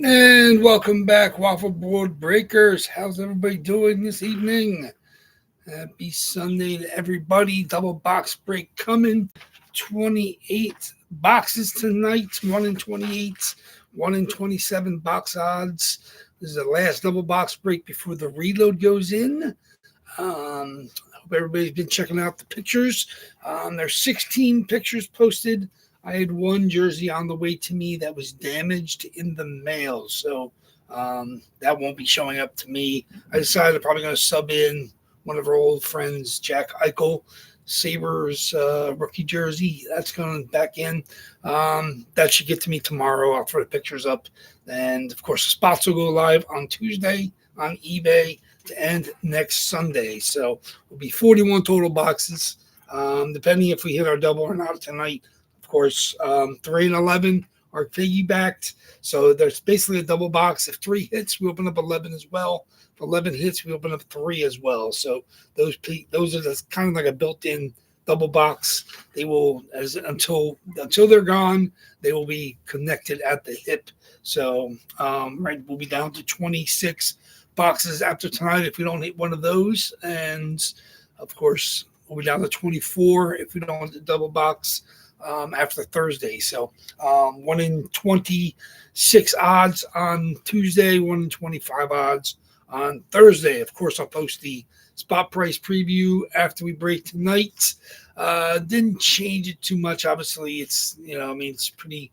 And welcome back, Waffle Board Breakers. How's everybody doing this evening? Happy Sunday to everybody. Double box break coming. 28 boxes tonight. 1 in 28, 1 in 27 box odds. This is the last double box break before the reload goes in. I hope everybody's been checking out the pictures. There's 16 pictures posted. I had one jersey on the way to me that was damaged in the mail, so that won't be showing up to me. I decided I'm probably going to sub in one of our old friends, Jack Eichel, Sabres rookie jersey. That's going back in. That should get to me tomorrow. I'll throw the pictures up. And, of course, the spots will go live on Tuesday on eBay to end next Sunday. So we'll be 41 total boxes, depending if we hit our double or not tonight. Of course, 3 and 11 are piggybacked. So there's basically a double box. If 3 hits, we open up 11 as well. If 11 hits, we open up 3 as well. So those are just kind of like a built-in double box. They will, until they're gone, they will be connected at the hip. So right, we'll be down to 26 boxes after tonight if we don't hit one of those, and of course we'll be down to 24 if we don't hit the double box after Thursday. So 1 in 26 odds on Tuesday, 1 in 25 odds on Thursday. Of course, I'll post the spot price preview after we break tonight. Didn't change it too much. Obviously, it's it's pretty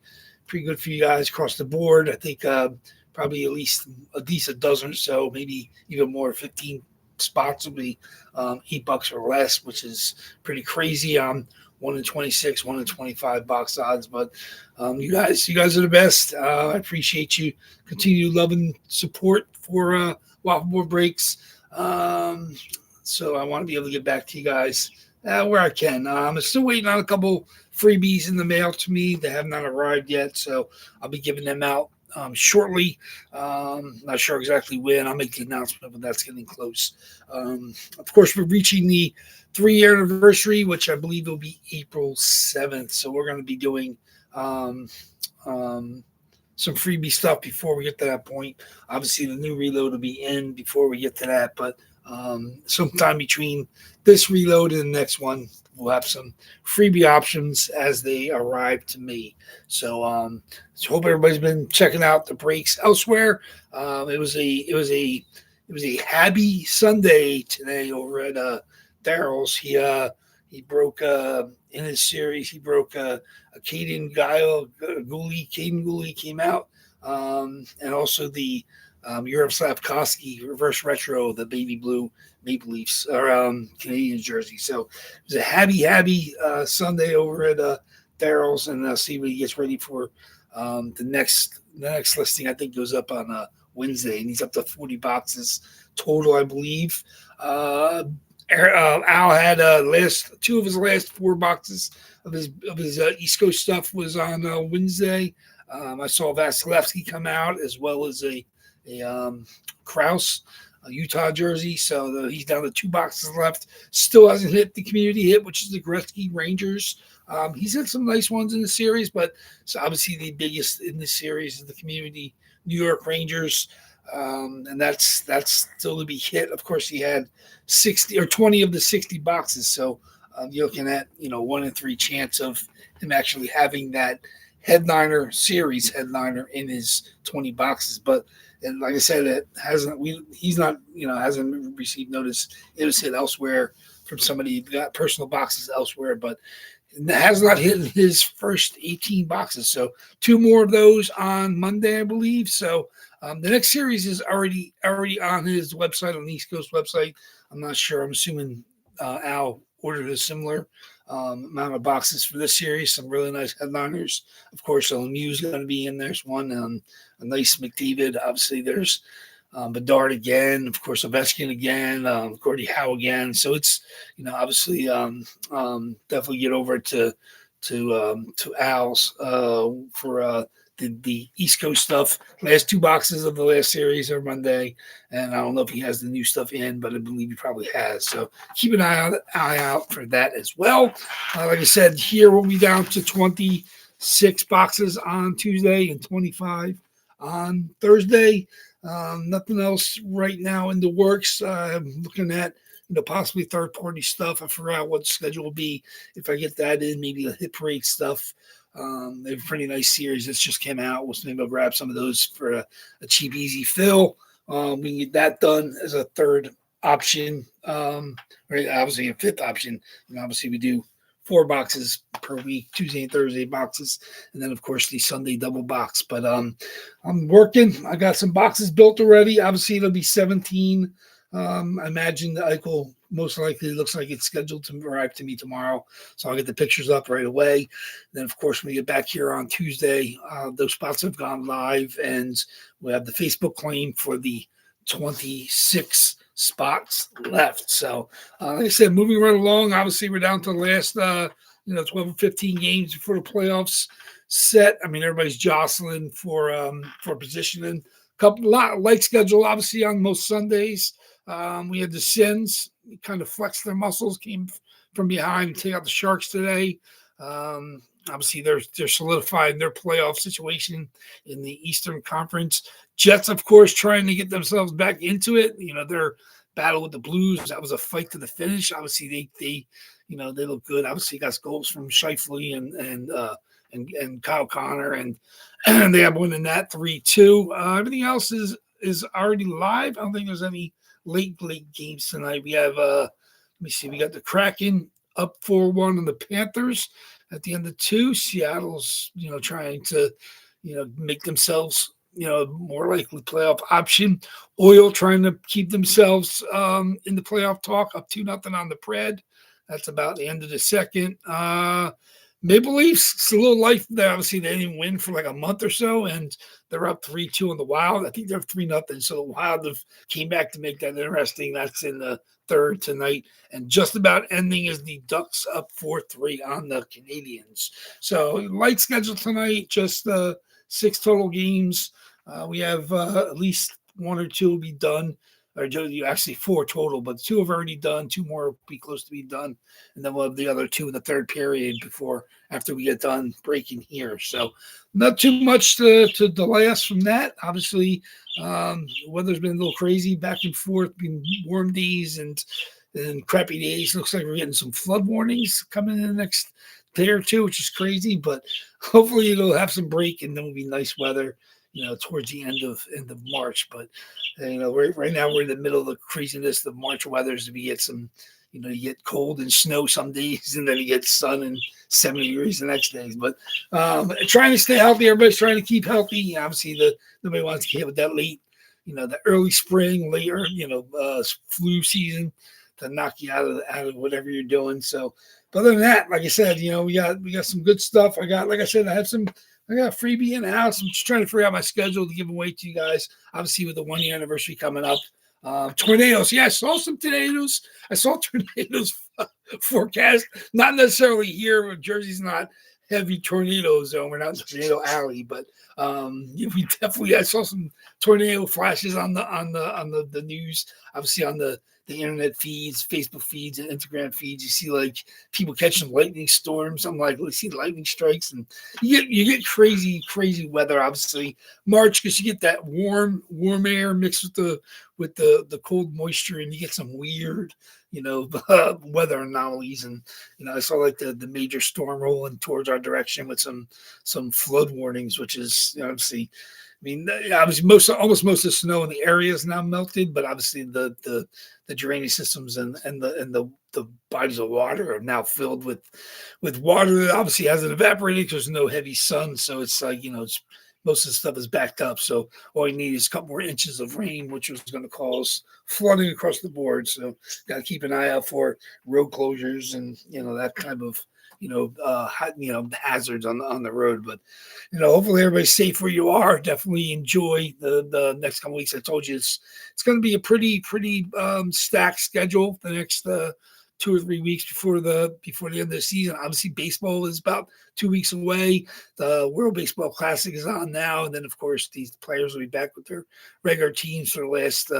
good for you guys across the board. I think probably at least a dozen or so, maybe even more. 15 spots will be $8 or less, which is pretty crazy. 1 in 26, 1 in 25 box odds. But you guys are the best. I appreciate you. Continue love and support for Waffle Board Breaks. So I want to be able to get back to you guys where I can. I'm still waiting on a couple freebies in the mail to me. They have not arrived yet, so I'll be giving them out shortly. Not sure exactly when. I'll make the announcement, but that's getting close. Of course, we're reaching the 3-year anniversary, which I believe will be April 7th. So we're going to be doing some freebie stuff before we get to that point. Obviously, the new reload will be in before we get to that, but sometime between this reload and the next one, we'll have some freebie options as they arrive to me. So hope everybody's been checking out the breaks elsewhere. It was a happy Sunday today over at Daryl's. He broke in his series. He broke a Caden Gooley. Caden Gooley came out, and also the Europe Slavkovsky reverse retro, the baby blue Maple Leafs or Canadian jersey. So it was a happy Sunday over at Daryl's, and see what he gets ready for the next listing. I think goes up on Wednesday, and he's up to 40 boxes total, I believe. Al had two of his last 4 boxes of his East Coast stuff was on Wednesday. I saw Vasilevsky come out as well as a Krause, a Utah jersey. So he's down to 2 boxes left. Still hasn't hit the community hit, which is the Gretzky Rangers. He's had some nice ones in the series, but so obviously the biggest in this series is the community New York Rangers. And that's still to be hit. Of course, he had 60 or 20 of the 60 boxes. So you're looking at 1 in 3 chance of him actually having that series headliner in his 20 boxes. But and like I said, it hasn't received notice. It was hit elsewhere from somebody who got personal boxes elsewhere, but it has not hit his first 18 boxes. So 2 more of those on Monday, I believe. So the next series is already on his website, on the East Coast website. I'm not sure. I'm assuming Al ordered a similar amount of boxes for this series. Some really nice headliners. Of course, Lemieux's going to be in. There's one, a nice McDavid. Obviously, there's Bedard again. Of course, Ovechkin again. Gordie Howe again. So it's obviously definitely get over to Al's for the East Coast stuff. Last 2 boxes of the last series are Monday, and I don't know if he has the new stuff in, but I believe he probably has. So keep an eye out for that as well. Like I said, here we'll be down to 26 boxes on Tuesday and 25 on Thursday. Nothing else right now in the works. I'm looking at possibly third-party stuff. I forgot what the schedule will be. If I get that in, maybe a hit parade stuff. They have a pretty nice series that's just came out. We'll maybe I'll grab some of those for a cheap, easy fill. We can get that done as a third option, right? Obviously, a fifth option. And obviously, we do 4 boxes per week, Tuesday and Thursday boxes, and then of course the Sunday double box. But I'm working. I got some boxes built already. Obviously, it'll be 17. I imagine the Eichel most likely looks like it's scheduled to arrive to me tomorrow, so I'll get the pictures up right away. And then, of course, when we get back here on Tuesday, those spots have gone live, and we have the Facebook claim for the 26 spots left. So, like I said, moving right along. Obviously, we're down to the last, 12 or 15 games before the playoffs set. I mean, everybody's jostling for positioning. Lot light schedule, obviously, on most Sundays. We had the Sens kind of flex their muscles, came from behind and take out the Sharks today. Obviously, they're solidifying their playoff situation in the Eastern Conference. Jets, of course, trying to get themselves back into it. Their battle with the Blues, that was a fight to the finish. Obviously, they look good. Obviously, got goals from Scheifele and Kyle Connor, and they have winning that 3-2. Everything else is already live. I don't think there's any late games tonight. We have let me see, we got the Kraken up 4-1 on the Panthers at the end of 2. Seattle's trying to make themselves more likely playoff option. Oil trying to keep themselves in the playoff talk, up 2-0 on the Pred. That's about the end of the second. Maple Leafs, it's a little life there. Obviously, they didn't win for like a month or so, and they're up 3-2 on the Wild. I think they're 3-0. So the Wild have came back to make that interesting. That's in the third tonight. And just about ending is the Ducks up 4-3 on the Canadians. So light schedule tonight, just 6 total games. We have at least 1 or 2 will be done. Or actually 4 total, but 2 have already done. 2 more will be close to being done. And then we'll have the other 2 in the third period after we get done breaking here. So not too much to delay us from that. Obviously, weather's been a little crazy, back and forth, been warm days and crappy days. Looks like we're getting some flood warnings coming in the next day or 2, which is crazy. But hopefully it'll have some break and then it'll be nice weather, towards the end of March. But right now we're in the middle of the craziness of March weather. So we get some, you get cold and snow some days, and then you get sun and 70 degrees the next days. But trying to stay healthy. Everybody's trying to keep healthy. Obviously, nobody wants to get with that late, the early spring, later, flu season to knock you out of whatever you're doing. So, but other than that, like I said, we got some good stuff. I got a freebie in the house. I'm just trying to figure out my schedule to give away to you guys. Obviously, with the 1 year anniversary coming up. Tornadoes. Yeah, I saw some tornadoes. I saw tornadoes forecast. Not necessarily here. Jersey's not heavy tornado zone. We're not in tornado alley, but I saw some tornado flashes on the news. Obviously on the internet feeds, Facebook feeds, and Instagram feeds. You see like people catching lightning storms. I'm like, we see lightning strikes, and you get crazy weather. Obviously March, because you get that warm air mixed with the cold moisture, and you get some weird weather anomalies. And I saw like the major storm rolling towards our direction with some flood warnings, which is obviously. I mean, obviously almost most of the snow in the area is now melted, but obviously the drainage systems and the bodies of water are now filled with water that obviously hasn't evaporated because there's no heavy sun. So it's like it's most of the stuff is backed up. So all you need is a couple more inches of rain, which was going to cause flooding across the board. So got to keep an eye out for road closures and that kind of hazards on the road. But hopefully everybody's safe where you are. Definitely enjoy the next couple weeks. I told you it's going to be a pretty stacked schedule the next 2 or 3 weeks before the end of the season. Obviously, baseball is about 2 weeks away. The World Baseball Classic is on now, and then of course these players will be back with their regular teams for the last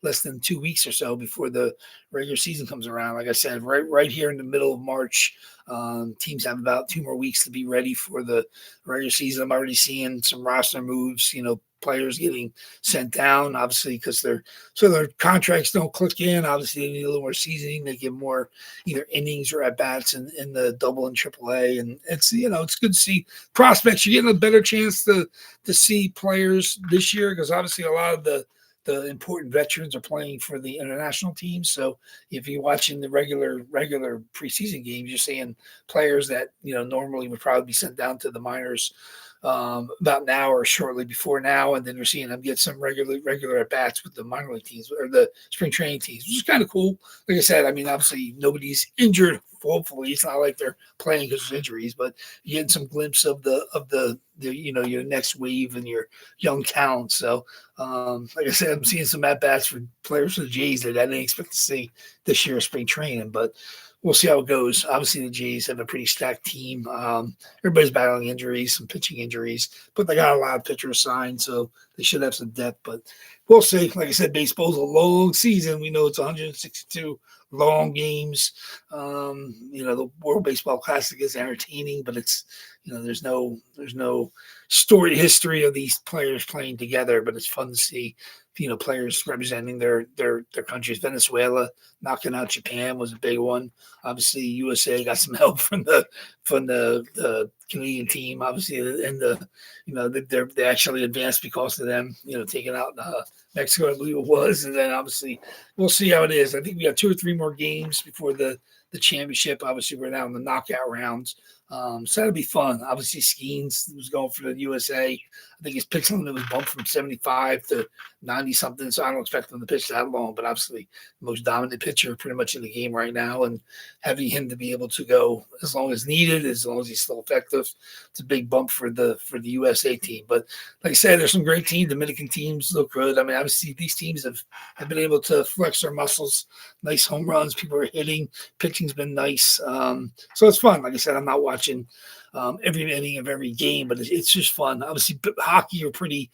less than 2 weeks or so before the regular season comes around. Like I said, right here in the middle of March, teams have about 2 more weeks to be ready for the regular season. I'm already seeing some roster moves. players getting sent down, obviously, because their contracts don't click in. Obviously, they need a little more seasoning. They get more either innings or at bats in the double and triple A, and it's it's good to see prospects. You're getting a better chance to see players this year because obviously a lot of the important veterans are playing for the international teams. So if you're watching the regular preseason games, you're seeing players that normally would probably be sent down to the minors about now or shortly before now, and then you're seeing them get some regular at bats with the minor league teams or the spring training teams, which is kind of cool. Like I said, I mean, obviously nobody's injured. Hopefully, it's not like they're playing because of injuries, but you're getting some glimpse of the your next wave and your young talent. So, like I said, I'm seeing some at bats for players for the Jays that I didn't expect to see this year spring training, but we'll see how it goes. Obviously, the Jays have a pretty stacked team. Everybody's battling injuries, some pitching injuries, but they got a lot of pitchers signed, so they should have some depth. But we'll see. Like I said, baseball's a long season. We know it's 162 long games. The World Baseball Classic is entertaining, but it's there's no storied history of these players playing together. But it's fun to see players representing their countries. Venezuela knocking out Japan was a big one. Obviously, USA got some help from the Canadian team. Obviously, and they actually advanced because of them. Taking out Mexico, I believe it was, and then obviously we'll see how it is. I think we got 2 or 3 more games before the championship. Obviously, we're now in the knockout rounds. So that'll be fun. Obviously, Skeens was going for the USA. I think his pitch limit was bumped from 75 to 90 something. So I don't expect him to pitch that long. But obviously, the most dominant pitcher pretty much in the game right now, and having him to be able to go as long as needed, as long as he's still effective, it's a big bump for the USA team. But like I said, there's some great teams. Dominican teams look good. I mean, obviously, these teams have been able to flex their muscles. Nice home runs. People are hitting. Pitching's been nice. So it's fun. Like I said, I'm not watching every inning of every game, but it's just fun. Obviously, hockey are pretty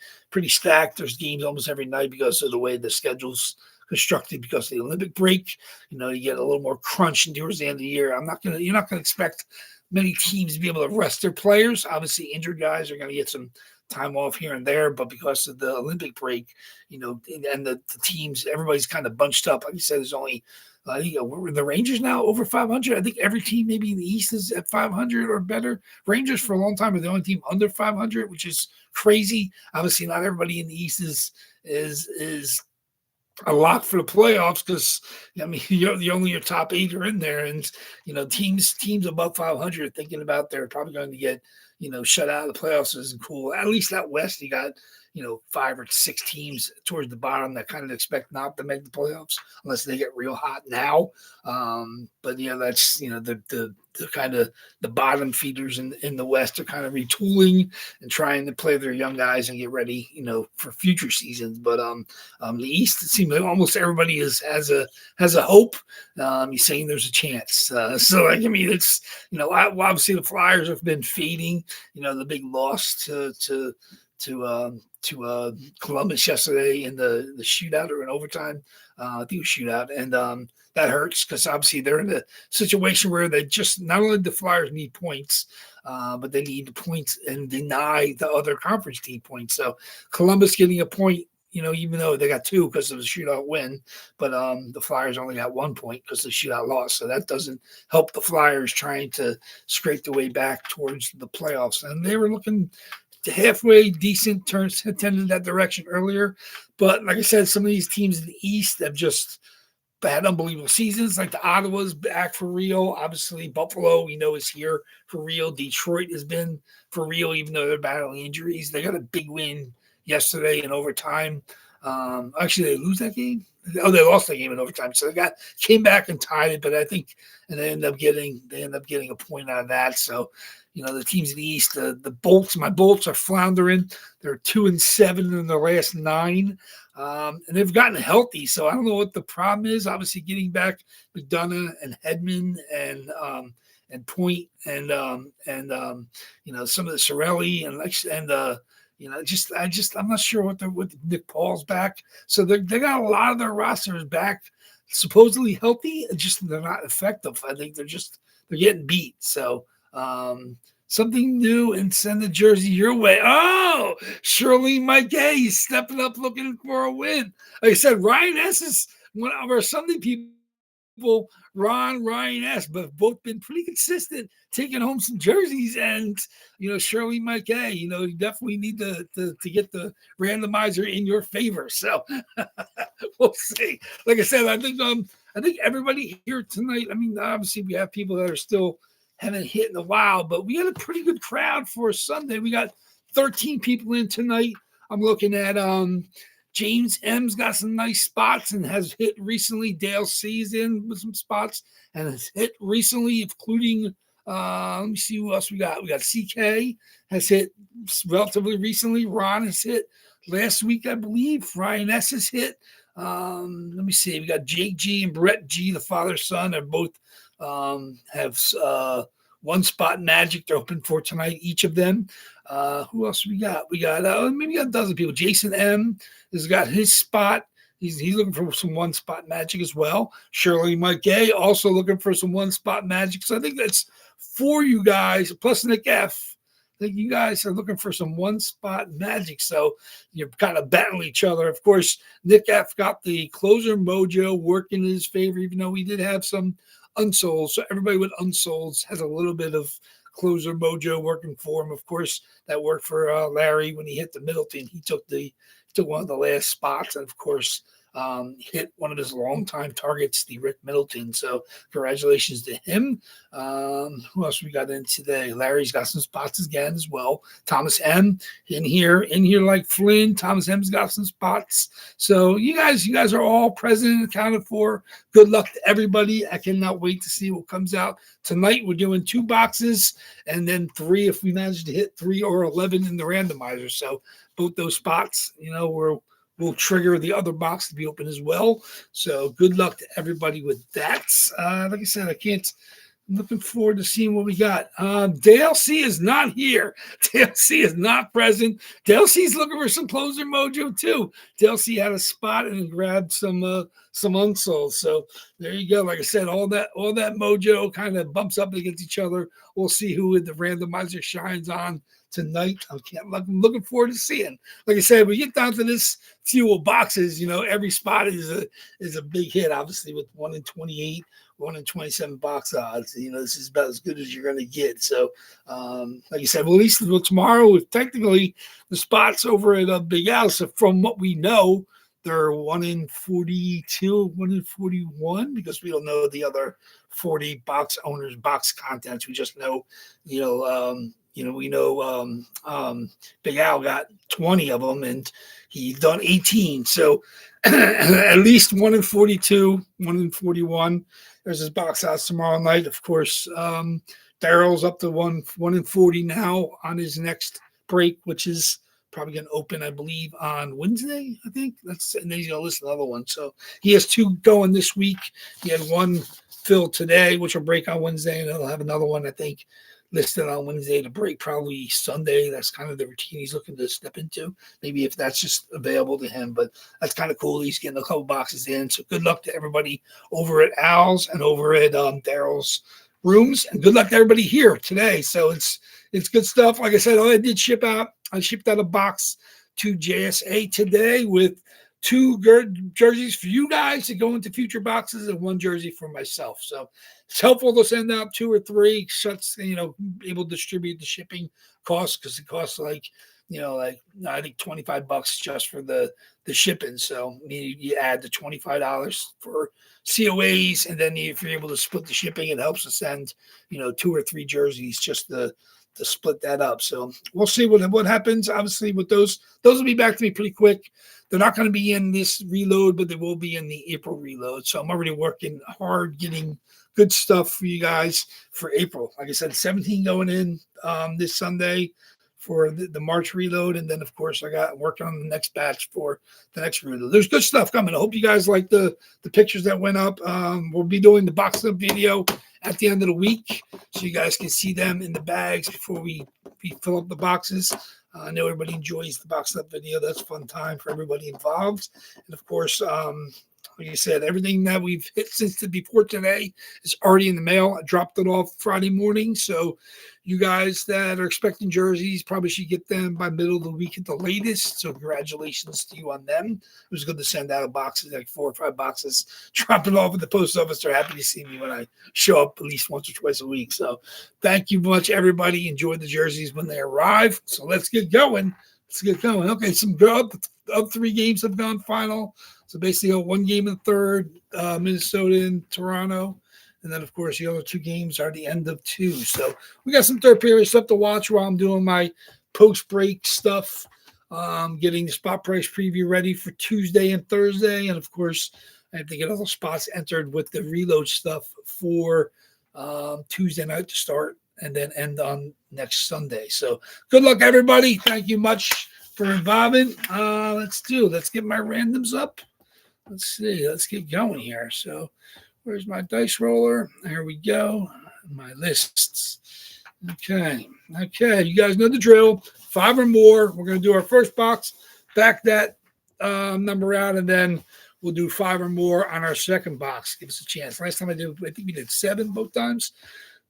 stacked. There's games almost every night because of the way the schedule's constructed because of the Olympic break. You get a little more crunch towards the end of the year. You're not gonna expect many teams to be able to rest their players. Obviously, injured guys are gonna get some time off here and there, but because of the Olympic break, and the teams, everybody's kind of bunched up. Like you said, there's only the Rangers now over 500. I think every team maybe in the East is at 500 or better. Rangers for a long time are the only team under 500, which is crazy. Obviously, not everybody in the East is a lock for the playoffs because only your top 8 are in there, and teams above 500 thinking about they're probably going to get shut out of the playoffs isn't cool. At least out West, you got 5 or 6 teams towards the bottom that kind of expect not to make the playoffs unless they get real hot now. But that's the kind of the bottom feeders in the West are kind of retooling and trying to play their young guys and get ready, for future seasons. But the East, it seems like almost everybody has a hope. He's saying there's a chance. So it's obviously the Flyers have been fading. The big loss to Columbus yesterday in the shootout or in overtime. I think it was shootout, and that hurts because obviously they're in a situation where they just not only the Flyers need points, but they need the points and deny the other conference team points. So Columbus getting a point, even though they got 2 because of the shootout win, but the Flyers only got 1 point because of the shootout loss. So that doesn't help the Flyers trying to scrape their way back towards the playoffs. And they were looking halfway decent, tended that direction earlier. But like I said, some of these teams in the East have just had unbelievable seasons. Like the Ottawa's back for real. Obviously, Buffalo, we know, is here for real. Detroit has been for real, even though they're battling injuries. They got a big win yesterday in overtime. Actually, they lose that game. Oh, they lost that game in overtime. So they came back and tied it, but I think, and they end up getting a point out of that. So, the teams in the East, the Bolts, my Bolts are floundering. They're 2-7 in their last 9. And they've gotten healthy. So I don't know what the problem is. Obviously getting back McDonough and Hedman and Point and some of the Sorelli I'm not sure what Nick Paul's back. So they got a lot of their rosters back, supposedly healthy. Just they're not effective. I think they're getting beat. So something new and send the jersey your way. Oh, Shirley Mike Gay stepping up looking for a win. Like I said, Ryan S. is one of our Sunday people. Ron, Ryan S. But have both been pretty consistent taking home some jerseys. And, Shirley Mike Gay, you definitely need to get the randomizer in your favor. So we'll see. Like I said, I think everybody here tonight, I mean, obviously we have people that are still haven't hit in a while, but we had a pretty good crowd for Sunday. We got 13 people in tonight. I'm looking at James M's got some nice spots and has hit recently. Dale C's in with some spots and has hit recently, including let me see who else we got. We got CK has hit relatively recently. Ron has hit last week, I believe. Ryan S has hit. Let me see. We got Jake G and Brett G, the father son, are both have one spot magic they're open for tonight, each of them. Who else we got? We got maybe a dozen people. Jason M has got his spot. He's looking for some one spot magic as well. Shirley Mike Gay also looking for some one spot magic. So I think that's for you guys, plus Nick F. I think you guys are looking for some one spot magic. So you're kind of battling each other. Of course, Nick F got the closer mojo working in his favor, even though we did have some unsolds. So everybody with unsolds has a little bit of closer mojo working for him. Of course, that worked for Larry when he hit the Middleton. He took one of the last spots, and of course, hit one of his longtime targets, the Rick Middleton. So congratulations to him. Who else we got in today? Larry's got some spots again as well. Thomas M in here like Flynn. Thomas M's got some spots. So you guys are all present and accounted for. Good luck to everybody. I cannot wait to see what comes out tonight. We're doing 2 boxes and then 3 if we manage to hit 3 or 11 in the randomizer. So both those spots, we'll trigger the other box to be open as well. So good luck to everybody with that. Like I said, I'm looking forward to seeing what we got. Dale C is not here. Dale C is not present. Dale C is looking for some closer mojo too. Dale C had a spot and grabbed some unsolds. So there you go. Like I said, all that mojo kind of bumps up against each other. We'll see who the randomizer shines on tonight. I'm looking forward to seeing. Like I said, we get down to this few boxes. Every spot is a big hit. Obviously, with 1 in 28, 1 in 27 box odds. This is about as good as you're going to get. So, like I said, well, at least tomorrow, with technically the spots over at Big Al. So from what we know, they're 1 in 42, 1 in 41, because we don't know the other 40 box owners' box contents. We just know, we know Big Al got 20 of them, and he's done 18. So at least 1 in 42, 1 in 41. There's his box odds tomorrow night. Of course, Daryl's up to 1 in 40 now on his next break, which is probably going to open, I believe, on Wednesday, I think. And then he's going to list another one. So he has 2 going this week. He had 1 filled today, which will break on Wednesday, and he'll have another one, I think, listed on Wednesday to break probably Sunday. That's kind of the routine he's looking to step into. Maybe if that's just available to him, but that's kind of cool. He's getting a couple boxes in. So good luck to everybody over at Al's and over at Daryl's rooms, and good luck to everybody here today. So it's good stuff. Like I said, I shipped out a box to JSA today with 2 jerseys for you guys to go into future boxes and 1 jersey for myself. So it's helpful to send out 2 or 3. Able to distribute the shipping costs, because it costs I think $25 just for the shipping. So you add the $25 for COAs, and then if you're able to split the shipping, it helps to send 2 or 3 jerseys just to split that up. So we'll see what happens. Obviously, with those will be back to me pretty quick. They're not going to be in this reload, but they will be in the April reload. So I'm already working hard getting good stuff for you guys for April. Like I said, 17 going in this Sunday for the March reload. And then, of course, I got working on the next batch for the next reload. There's good stuff coming. I hope you guys like the pictures that went up. We'll be doing the box up video at the end of the week, so you guys can see them in the bags before we fill up the boxes. I know everybody enjoys the box up video. That's a fun time for everybody involved. And, of course, Like I said, everything that we've hit since before today is already in the mail. I dropped it off Friday morning. So you guys that are expecting jerseys probably should get them by middle of the week at the latest. So congratulations to you on them. It was good to send out boxes, like 4 or 5 boxes, drop it off at the post office. They're happy to see me when I show up at least once or twice a week. So thank you much, everybody. Enjoy the jerseys when they arrive. So let's get going. Okay, some up 3 games have gone final. So basically, 1 game in third, Minnesota and Toronto. And then, of course, the other 2 games are the end of 2. So we got some third period stuff to watch while I'm doing my post-break stuff, getting the spot price preview ready for Tuesday and Thursday. And, of course, I have to get all the spots entered with the reload stuff for Tuesday night to start and then end on next Sunday. So good luck, everybody. Thank you much for involving. Let's get my randoms up. Let's see. Let's get going here. So where's my dice roller? There we go. My lists. Okay. You guys know the drill. 5 or more. We're going to do our first box. Back that number out, and then we'll do 5 or more on our second box. Give us a chance. Last time I think we did 7 both times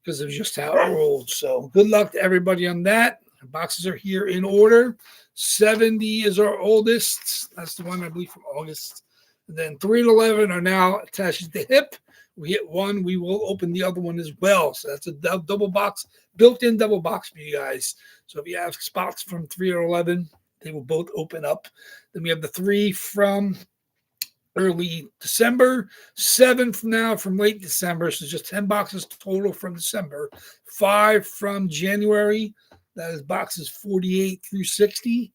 because it was just how it rolled. So good luck to everybody on that. The boxes are here in order. 70 is our oldest. That's the one, I believe, from August. And then 3 and 11 are now attached to the hip. We hit 1, we will open the other one as well. So that's a double box, built-in double box for you guys. So if you have spots from 3 or 11, they will both open up. Then we have the 3 from early December, 7 from late December. So just 10 boxes total from December. 5 from January. That is boxes 48 through 60.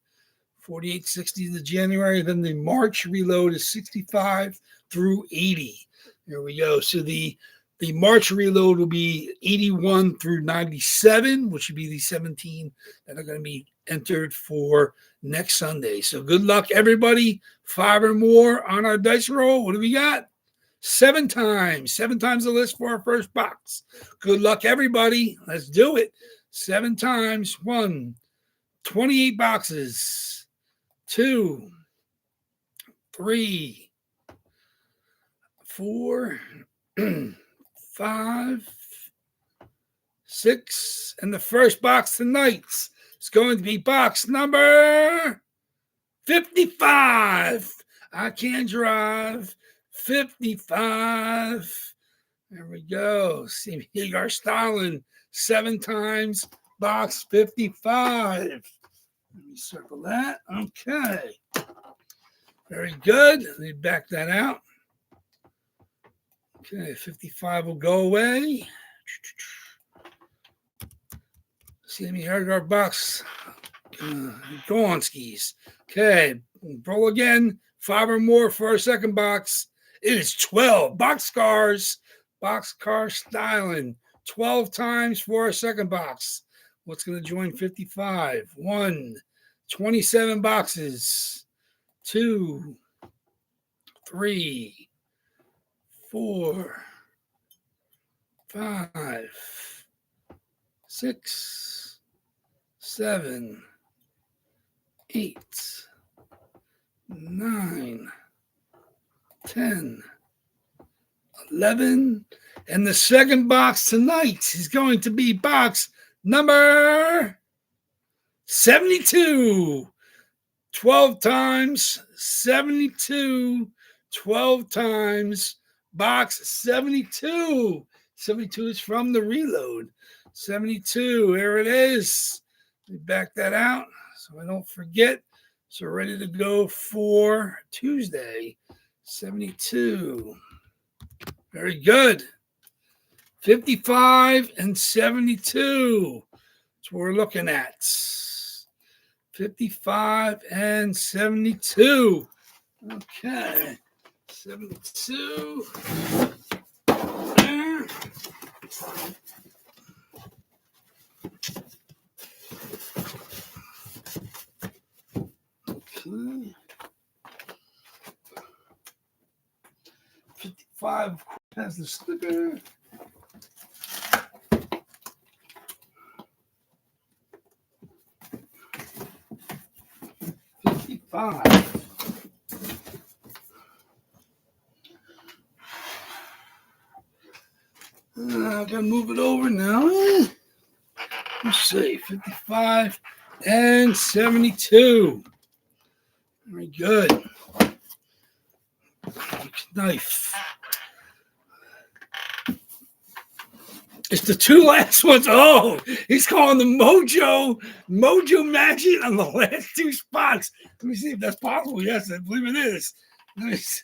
48, 60 is the January. Then the March reload is 65 through 80. There we go. So the March reload will be 81 through 97, which would be the 17 that are going to be entered for next Sunday. So good luck, everybody. 5 or more on our dice roll. What do we got? 7 times. 7 times the list for our first box. Good luck, everybody. Let's do it. 7 times. 1, 28 boxes. 2, 3, 4, 5, 6. And the first box tonight is going to be box number 55. I can drive. 55. There we go. See Hagar Stalin. 7 times. Box 55. Let me circle that. Okay. Very good. Let me back that out. Okay, 55 will go away. Sammy Hagar box. Go on skis. Okay, roll again. 5 or more for our second box. It is 12. Boxcar styling. 12 times for our second box. What's going to join 55? 1, 27 boxes. 2, 3, 4, 5, 6, 7, 8, 9, 10, 11. And the second box tonight is going to be box number 72. 12 times, 72, 12 times, box 72. 72 is from the reload. 72, here it is. Let me back that out so I don't forget. So ready to go for Tuesday. 72. Very good. 55 and 72. That's what we're looking at. 55 and 72. Okay. 72. There. Okay. 55 has the sticker. gonna move it over now. Let's see, 55 and 72. Very good. Knife. It's the two last ones. Oh, he's calling the Mojo Magic on the last two spots. Let me see if that's possible. Yes, I believe it is. Let me see.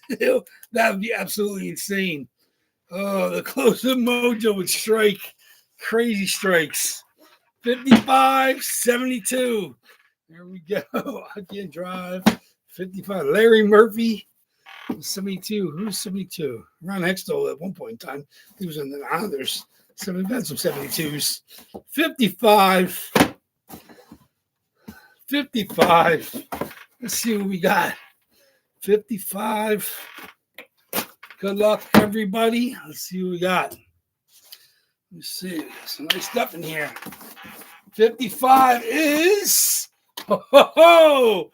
That would be absolutely insane. Oh, the close-up Mojo would strike. Crazy strikes. 55, 72. There we go. I can't drive. 55. Larry Murphy. 72. Who's 72? Ron Hextall at one point in time. He was in the Islanders. So we've got some 72s. 55. 55. Let's see what we got. 55. Good luck, everybody. Let's see what we got. Let's see. Some nice stuff in here. 55 is. Oh.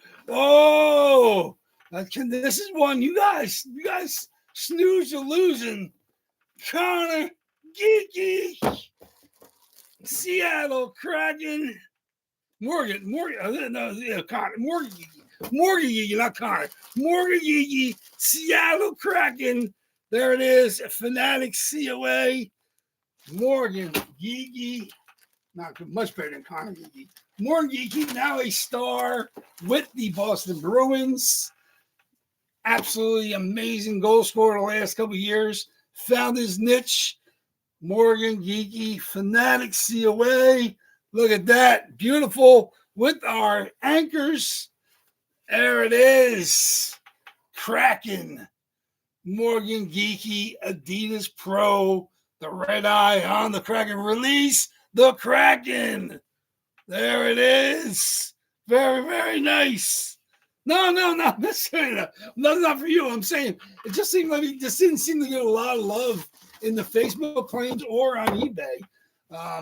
This is one you guys snooze or losing. Connor Geeky. Seattle Kraken. Morgan, Connor. Morgan Geeky, not Connor. Morgan Geeky, Seattle Kraken. There it is. Fanatic COA. Morgan Geeky. Not much better than Connor Geeky. Morgan Geeky, now a star with the Boston Bruins. Absolutely amazing goal scorer the last couple of years. Found his niche. Morgan Geeky, Fanatic COA. Look at that. Beautiful with our anchors. There it is. Kraken. Morgan Geeky, Adidas Pro. The red eye on the Kraken. Release the Kraken. There it is. Very, very nice. No, not necessarily. That's not for you. I'm saying it just seemed like he just didn't seem to get a lot of love in the Facebook claims or on eBay.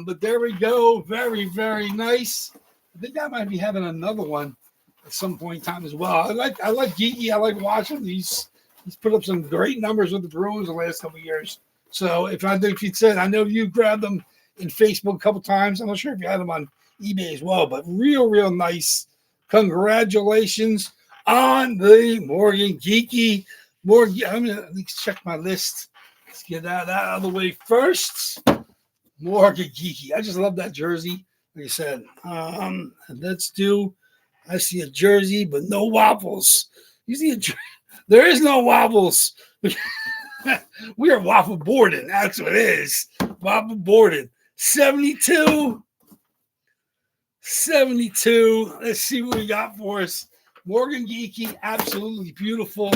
But there we go. Very, very nice. I think I might be having another one at some point in time as well. I like Geeky. I like watching. He's put up some great numbers with the Bruins the last couple of years. So if you said, I know you grabbed them in Facebook a couple times. I'm not sure if you had them on eBay as well, but real nice. Congratulations on the Morgan Geeky. I'm going to check my list. Let's get that out of the way first. Morgan Geeky. I just love that jersey. Like I said, let's do. I see a jersey, but no waffles. You see a jersey? There is no waffles. We are waffle boarding. That's what it is. Waffle boarding. 72. Let's see what we got for us. Morgan Geeky, absolutely beautiful.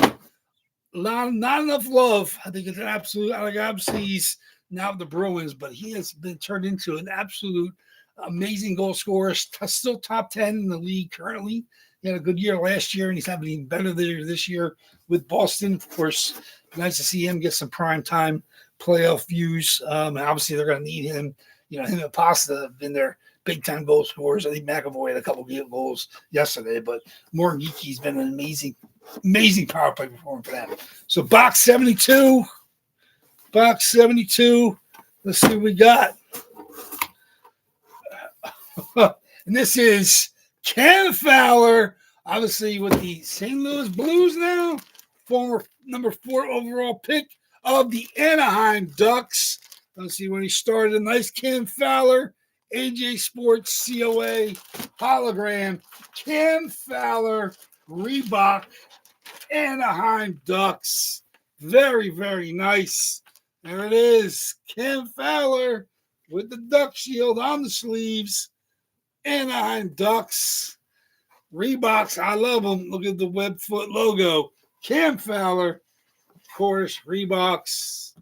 Not enough love. I think it's an absolute. Obviously, he's now the Bruins, but he has been turned into an absolute amazing goal scorer. Still top 10 in the league currently. He had a good year last year, and he's having even better this year with Boston. Of course, nice to see him get some prime time playoff views. Obviously, they're going to need him. Him and Pasta have been their big-time goal scorers. I think McAvoy had a couple of goals yesterday, but Morgan Geeky's been an amazing power play performance for them. So box 72. Let's see what we got. And this is Cam Fowler, obviously with the St. Louis Blues now, former number 4 overall pick of the Anaheim Ducks. Let's see when he started. Nice Cam Fowler, AJ Sports COA hologram. Cam Fowler, Reebok, Anaheim Ducks. Very, very nice. There it is. Cam Fowler with the duck shield on the sleeves. Anaheim Ducks. Reeboks, I love them. Look at the Webfoot logo. Cam Fowler, of course, Reeboks.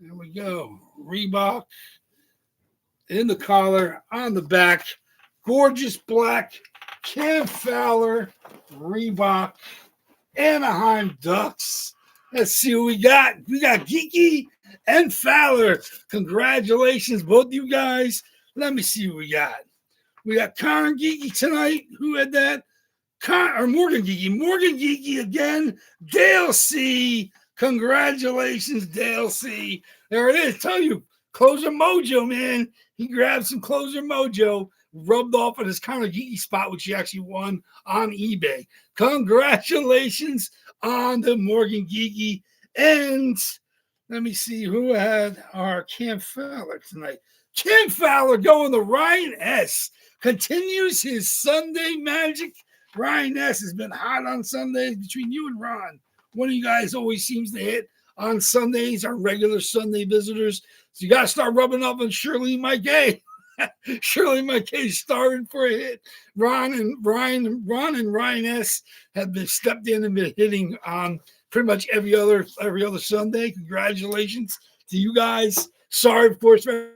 There we go. Reebok in the collar, on the back. Gorgeous black. Cam Fowler, Reebok, Anaheim Ducks. Let's see what we got. We got Geeky and Fowler. Congratulations, both of you guys. Let me see what we got. We got Connor Geeky tonight. Who had that? Morgan Geeky. Morgan Geeky again. Dale C. Congratulations, Dale C. There it is. Tell you, Closer Mojo, man. He grabbed some Closer Mojo, rubbed off on his kind of geeky spot, which he actually won on eBay. Congratulations on the Morgan Geeky. And let me see who had our Cam Fowler tonight. Cam Fowler going to Ryan S. Continues his Sunday magic. Ryan S. has been hot on Sundays between you and Ron. One of you guys always seems to hit on Sundays, our regular Sunday visitors. So you got to start rubbing up on Shirley Mike A. Shirley Mike A starting for a hit. Ron and Ryan S. have been stepped in and been hitting on pretty much every other Sunday. Congratulations to you guys. Sorry, of course, for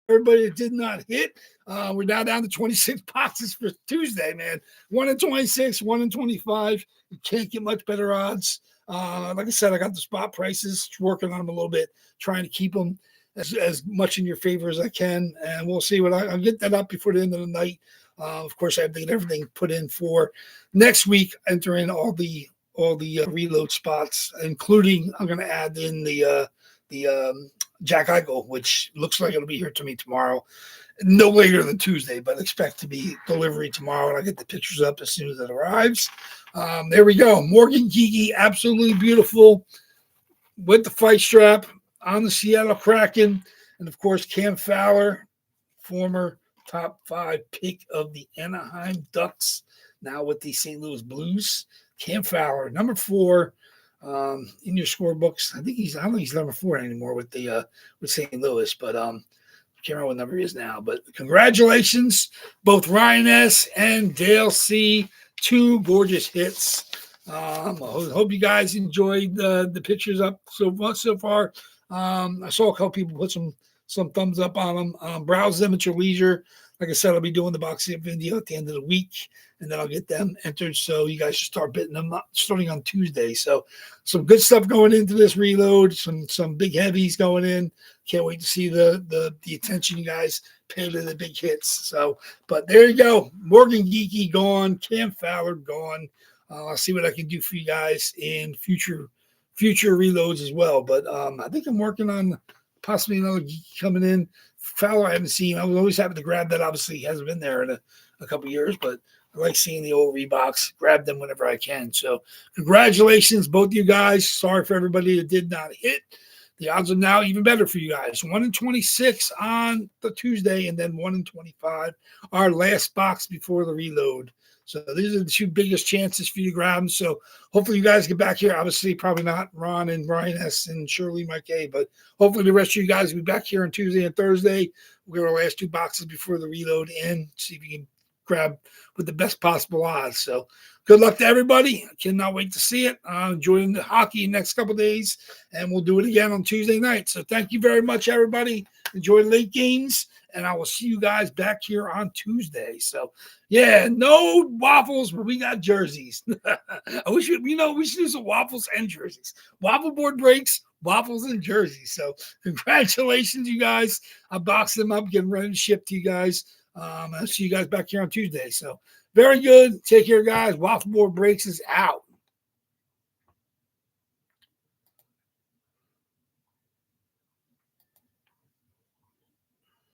everybody that did not hit. We're now down to 26 boxes for Tuesday, man. 1 in 26, 1 in 25. You can't get much better odds. Like I said, I got the spot prices, working on them a little bit, trying to keep them as much in your favor as I can. And we'll see what I'll get that up before the end of the night. Of course, I have to get everything put in for next week, enter in all the reload spots, including I'm going to add in the Jack Eichel, which looks like it'll be here to me tomorrow. No later than Tuesday, but expect to be delivery tomorrow, and I'll get the pictures up as soon as it arrives. There we go. Morgan Geeky, absolutely beautiful, with the fight strap on the Seattle Kraken. And, of course, Cam Fowler, former top 5 pick of the Anaheim Ducks, now with the St. Louis Blues. Cam Fowler, number 4 in your scorebooks. I don't think he's number 4 anymore with St. Louis, but can't remember what number he is now, but congratulations, both Ryan S. and Dale C. 2 gorgeous hits. I hope you guys enjoyed the pictures up so far. I saw a couple people put some thumbs up on them. Browse them at your leisure. Like I said, I'll be doing the boxing video at the end of the week, and then I'll get them entered so you guys should start bidding them up starting on Tuesday. So some good stuff going into this reload, some big heavies going in. Can't wait to see the attention you guys pay to the big hits. So, but there you go. Morgan Geeky gone. Cam Fowler gone. I'll see what I can do for you guys in future reloads as well. But I think I'm working on possibly another Geeky coming in. Fowler I haven't seen. I was always happy to grab that. Obviously, he hasn't been there in a couple of years, but I like seeing the old Reeboks. Grab them whenever I can. So congratulations, both of you guys. Sorry for everybody that did not hit. The odds are now even better for you guys. 1 in 26 on the Tuesday, and then 1 in 25, our last box before the reload. So these are the 2 biggest chances for you to grab them. So hopefully you guys get back here. Obviously, probably not Ron and Brian S. and Shirley Mike A. But hopefully the rest of you guys will be back here on Tuesday and Thursday. We're going to last 2 boxes before the reload in. See if you can grab with the best possible odds. So good luck to everybody. I cannot wait to see it. Enjoying the hockey next couple of days, and we'll do it again on Tuesday night. So thank you very much, everybody. Enjoy late games, and I will see you guys back here on Tuesday. So, yeah, no waffles, but we got jerseys. I wish we should do some waffles and jerseys. Waffle board breaks, waffles and jerseys. So congratulations, you guys. I boxed them up, getting ready to ship to you guys. I'll see you guys back here on Tuesday. So very good. Take care, guys. Waffle board breaks is out.